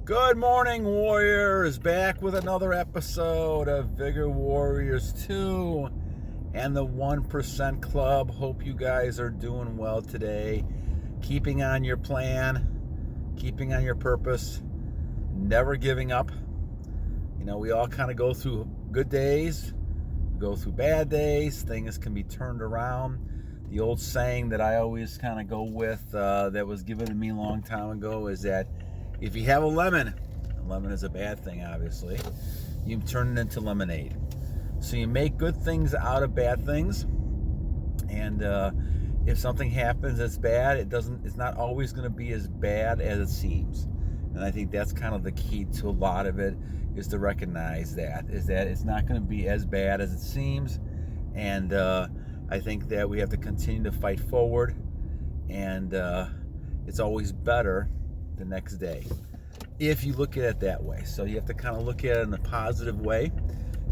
Good morning, Warriors. Back with another episode of Vigor Warriors 2 and the 1% Club. Hope you guys are doing well today. Keeping on your plan, keeping on your purpose, never giving up. You know, we all kind of go through good days, go through bad days. Things can be turned around. The old saying that I always kind of go with that was given to me a long time ago is that if you have a lemon is a bad thing, obviously, you turn it into lemonade. So you make good things out of bad things, and if something happens that's bad, it's not always going to be as bad as it seems. And I think that's kind of the key to a lot of it, is to recognize that it's not going to be as bad as it seems. And I think that we have to continue to fight forward, and it's always better the next day if you look at it that way. So you have to kind of look at it in a positive way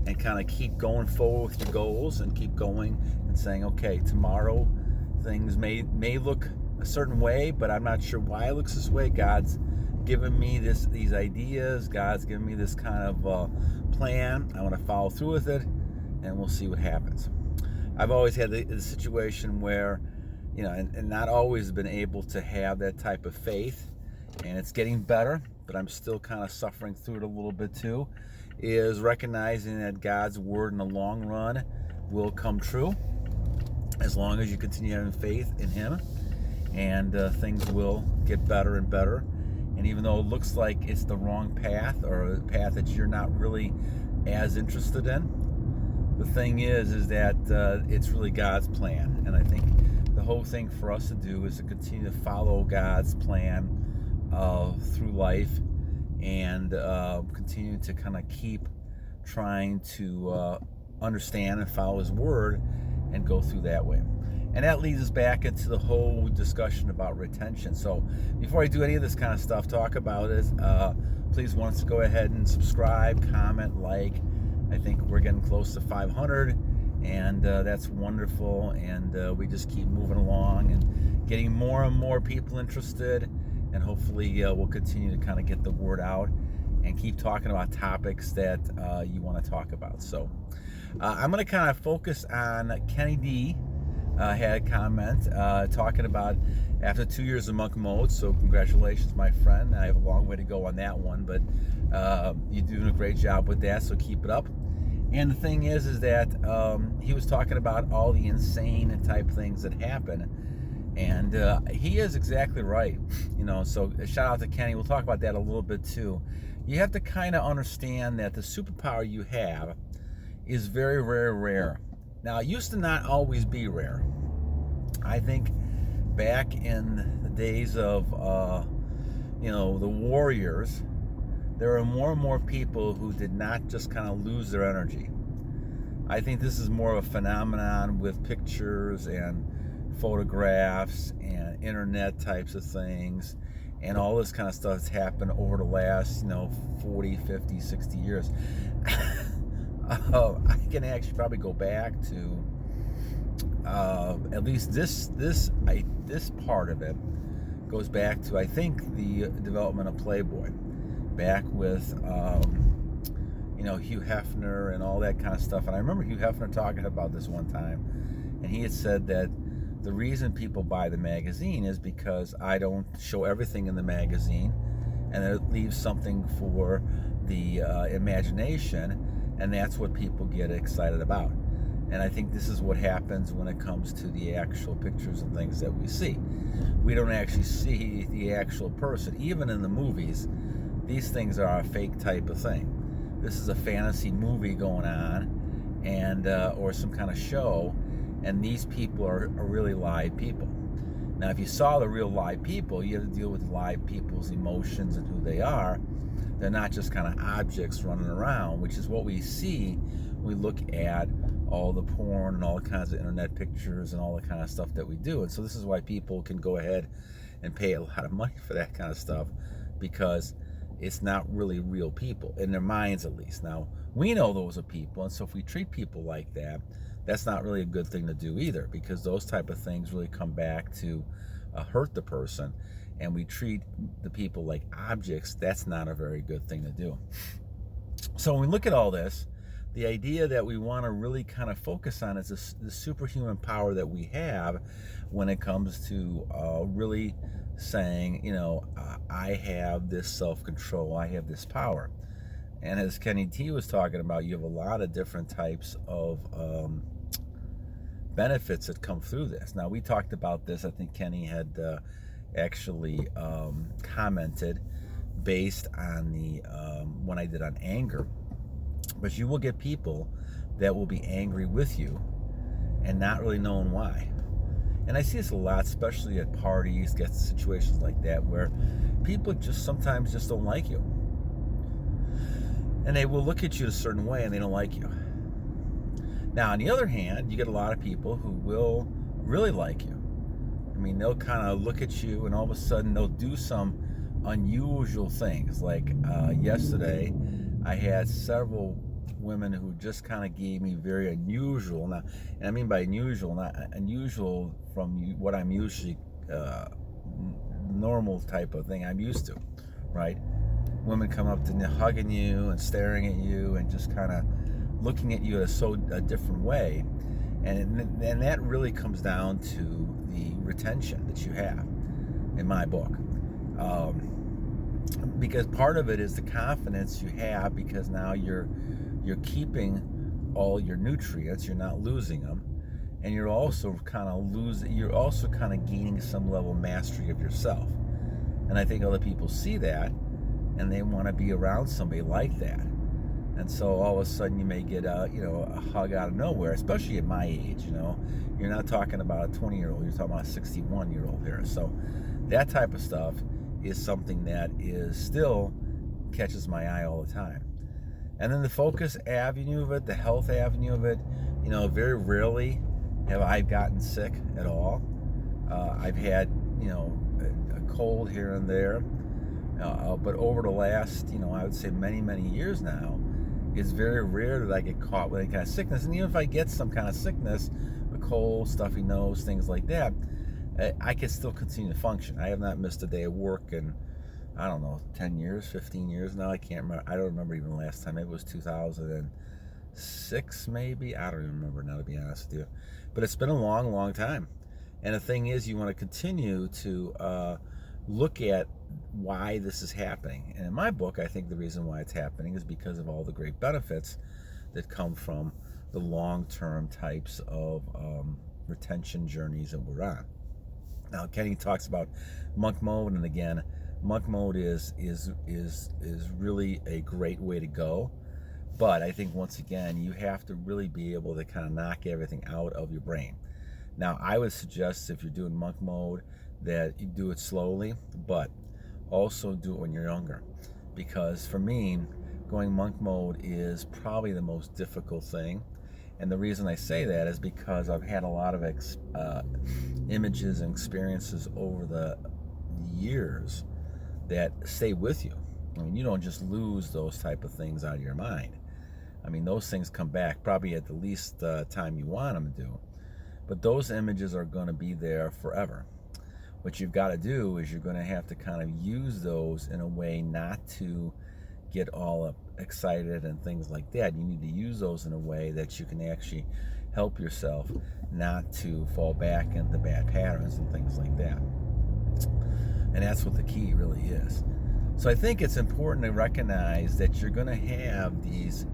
and kind of keep going forward with your goals and keep going and saying, okay, tomorrow things may look a certain way, but I'm not sure why it looks this way. God's given me these ideas. God's given me this kind of plan. I want to follow through with it, and we'll see what happens. I've always had the situation where, you know, and not always been able to have that type of faith, and it's getting better, but I'm still kind of suffering through it a little bit too, is recognizing that God's word in the long run will come true as long as you continue having faith in Him, and things will get better and better. And even though it looks like it's the wrong path, or a path that you're not really as interested in, the thing is that it's really God's plan. And I think the whole thing for us to do is to continue to follow God's plan through life, and continue to kind of keep trying to understand and follow His word and go through that way. And that leads us back into the whole discussion about retention. So before I do any of this kind of stuff, talk about it, please want to go ahead and subscribe, comment, like. I think we're getting close to 500, and that's wonderful. And we just keep moving along and getting more and more people interested. And hopefully we'll continue to kind of get the word out and keep talking about topics that you want to talk about. So I'm going to kind of focus on Kenny Dehh. Had a comment talking about after 2 years of monk mode. So congratulations, my friend. I have a long way to go on that one, but you're doing a great job with that, so keep it up. And the thing is that he was talking about all the insane type things that happen. And he is exactly right, you know. So shout out to Kenny. We'll talk about that a little bit too. You have to kind of understand that the superpower you have is very, very rare. Now, it used to not always be rare. I think back in the days of, the warriors, there were more and more people who did not just kind of lose their energy. I think this is more of a phenomenon with pictures and photographs and internet types of things and all this kind of stuff that's happened over the last 40, 50, 60 years. I can actually probably go back to at least this part of it goes back to, I think, the development of Playboy, back with Hugh Hefner and all that kind of stuff. And I remember Hugh Hefner talking about this one time, and he had said that the reason people buy the magazine is because I don't show everything in the magazine, and it leaves something for the imagination, and that's what people get excited about. And I think this is what happens when it comes to the actual pictures and things that we see. We don't actually see the actual person. Even in the movies, these things are a fake type of thing. This is a fantasy movie going on, and or some kind of show, and these people are really live people. Now, if you saw the real live people, you have to deal with live people's emotions and who they are. They're not just kind of objects running around, which is what we see when we look at all the porn and all the kinds of internet pictures and all the kind of stuff that we do. And so this is why people can go ahead and pay a lot of money for that kind of stuff, because it's not really real people, in their minds at least. Now, we know those are people, and so if we treat people like that, that's not really a good thing to do either, because those type of things really come back to hurt the person. and we treat the people like objects, that's not a very good thing to do. So when we look at all this, the idea that we want to really kind of focus on is the superhuman power that we have when it comes to really saying, I have this self-control, I have this power. And as Kenny Dehh was talking about, you have a lot of different types of benefits that come through this. Now, we talked about this. I think Kenny had actually commented based on the when I did on anger. But you will get people that will be angry with you and not really knowing why. And I see this a lot, especially at parties, get situations like that where people just sometimes just don't like you. And they will look at you a certain way and they don't like you. Now, on the other hand, you get a lot of people who will really like you. I mean, they'll kind of look at you and all of a sudden they'll do some unusual things. Like yesterday, I had several women who just kind of gave me very unusual, now, and I mean by unusual, not unusual from what I'm usually normal type of thing I'm used to, right? Women come up to hugging you and staring at you and just kind of looking at you in a different way, and that really comes down to the retention that you have, in my book. Because part of it is the confidence you have, because now you're keeping all your nutrients, you're not losing them, and you're also kind of gaining some level of mastery of yourself. And I think other people see that and they want to be around somebody like that. And so all of a sudden you may get a hug out of nowhere, especially at my age. You're not talking about a 20-year-old, you're talking about a 61-year-old here. So that type of stuff is something that is still catches my eye all the time. And then the focus avenue of it, the health avenue of it, very rarely have I gotten sick at all. I've had, a cold here and there, but over the last, I would say many, many years now, it's very rare that I get caught with any kind of sickness. And even if I get some kind of sickness, a cold, stuffy nose, things like that, I can still continue to function. I have not missed a day of work in, 10 years, 15 years now. I can't remember. I don't remember even the last time. It was 2006, maybe. I don't even remember now, to be honest with you. But it's been a long, long time. And the thing is, you want to continue to look at why this is happening. And in my book, I think the reason why it's happening is because of all the great benefits that come from the long-term types of retention journeys that we're on. Now, Kenny talks about monk mode, and again, monk mode is really a great way to go. But I think once again, you have to really be able to kind of knock everything out of your brain. Now, I would suggest if you're doing monk mode that you do it slowly, but also do it when you're younger. Because for me, going monk mode is probably the most difficult thing. And the reason I say that is because I've had a lot of images and experiences over the years that stay with you. I mean, you don't just lose those type of things out of your mind. I mean, those things come back probably at the least time you want them to do. But those images are going to be there forever. What you've got to do is you're going to have to kind of use those in a way not to get all excited and things like that. You need to use those in a way that you can actually help yourself not to fall back into bad patterns and things like that. And that's what the key really is. So I think it's important to recognize that you're going to have these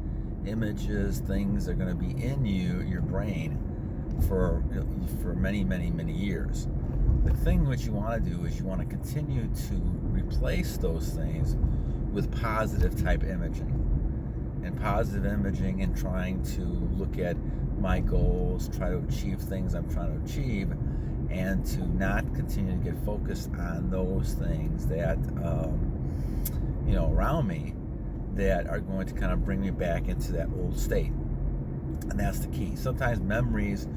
images, things that are going to be in your brain for many, many, many years. The thing what you want to do is you want to continue to replace those things with positive type imaging. And positive imaging and trying to look at my goals, try to achieve things I'm trying to achieve, and to not continue to get focused on those things that, around me that are going to kind of bring me back into that old state. And that's the key. Sometimes memories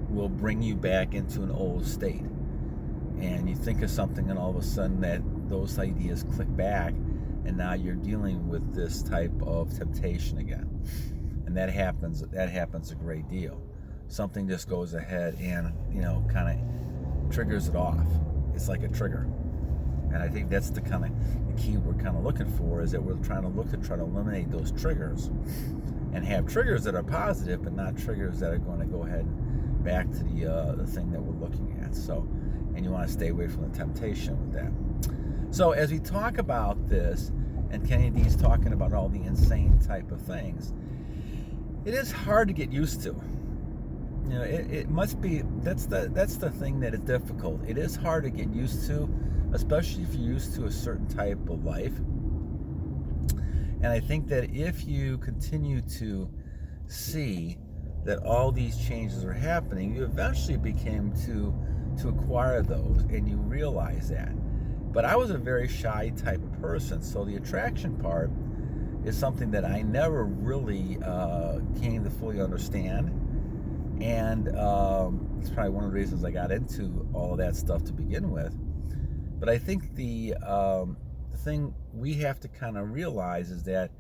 will bring you back into an old state. And you think of something and all of a sudden that those ideas click back, and now you're dealing with this type of temptation again. And that happens a great deal. Something just goes ahead and, kind of triggers it off. It's like a trigger. And I think that's the kind of the key we're kind of looking for, is that we're trying to eliminate those triggers and have triggers that are positive, but not triggers that are going to go ahead and back to the thing that we're looking at. So, and you want to stay away from the temptation with that. So as we talk about this, and Kenny Deeh's talking about all the insane type of things, it is hard to get used to. You know, it must be, that's the thing that is difficult. It is hard to get used to, especially if you're used to a certain type of life. And I think that if you continue to see that all these changes are happening, you eventually became to acquire those, and you realize that. But I was a very shy type of person, so the attraction part is something that I never really came to fully understand. And it's probably one of the reasons I got into all of that stuff to begin with. But I think the thing we have to kind of realize is that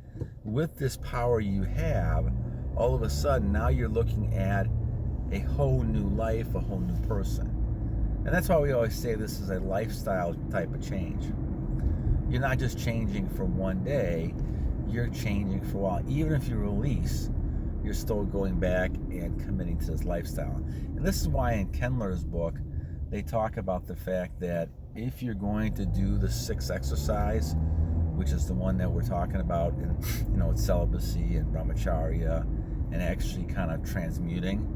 with this power you have, all of a sudden now you're looking at a whole new life, a whole new person. And that's why we always say this is a lifestyle type of change. You're not just changing for one day, you're changing for a while. Even if you release, you're still going back and committing to this lifestyle. And this is why in Kendler's book, they talk about the fact that if you're going to do the 6 exercise, which is the one that we're talking about, in, you know, it's celibacy and brahmacharya, and actually kind of transmuting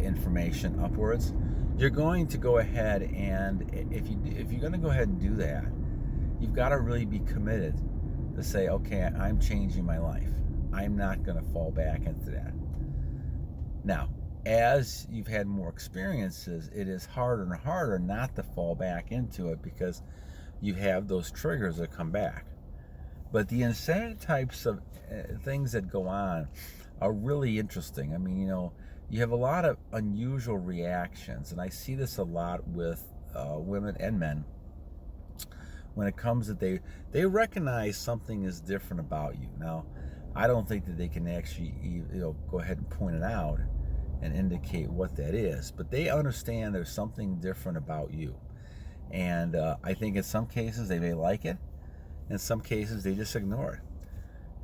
information upwards, you're going to go ahead and if you're going to go ahead and do that, you've got to really be committed to say, okay, I'm changing my life. I'm not going to fall back into that. Now, as you've had more experiences, it is harder and harder not to fall back into it because you have those triggers that come back. But the insane types of things that go on are really interesting. I mean, you know, you have a lot of unusual reactions, and I see this a lot with women and men when it comes that they recognize something is different about you. Now, I don't think that they can actually, you know, go ahead and point it out and indicate what that is, but they understand there's something different about you. And I think in some cases they may like it, in some cases they just ignore it.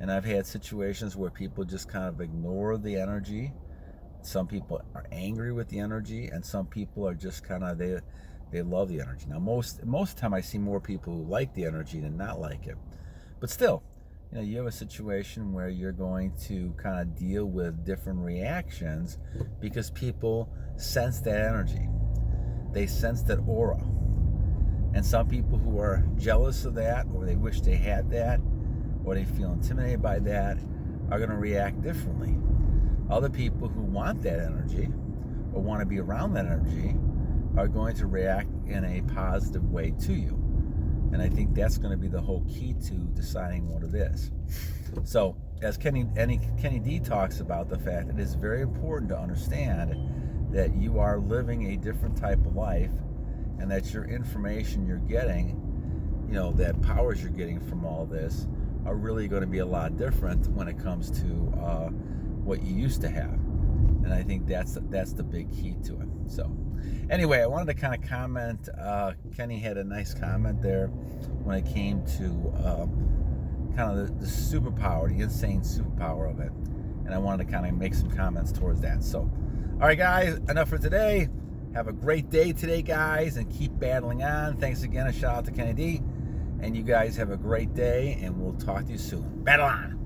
And I've had situations where people just kind of ignore the energy. Some people are angry with the energy, and some people are just kind of, they love the energy. Now, most of the time I see more people who like the energy than not like it. But still, you know, you have a situation where you're going to kind of deal with different reactions because people sense that energy. They sense that aura. And some people who are jealous of that, or they wish they had that, or they feel intimidated by that, are going to react differently. Other people who want that energy or want to be around that energy are going to react in a positive way to you. And I think that's going to be the whole key to deciding what it is. So, as Kenny Dehh talks about the fact that it's very important to understand that you are living a different type of life, and that your information you're getting, you know, that powers you're getting from all this are really going to be a lot different when it comes to what you used to have. And I think that's the big key to it. So anyway, I wanted to kind of comment. Kenny had a nice comment there when it came to kind of the superpower, the insane superpower of it. And I wanted to kind of make some comments towards that. So, all right, guys, enough for today. Have a great day today, guys, and keep battling on. Thanks again. A shout out to Kenny Dehh. And you guys have a great day, and we'll talk to you soon. Battle on.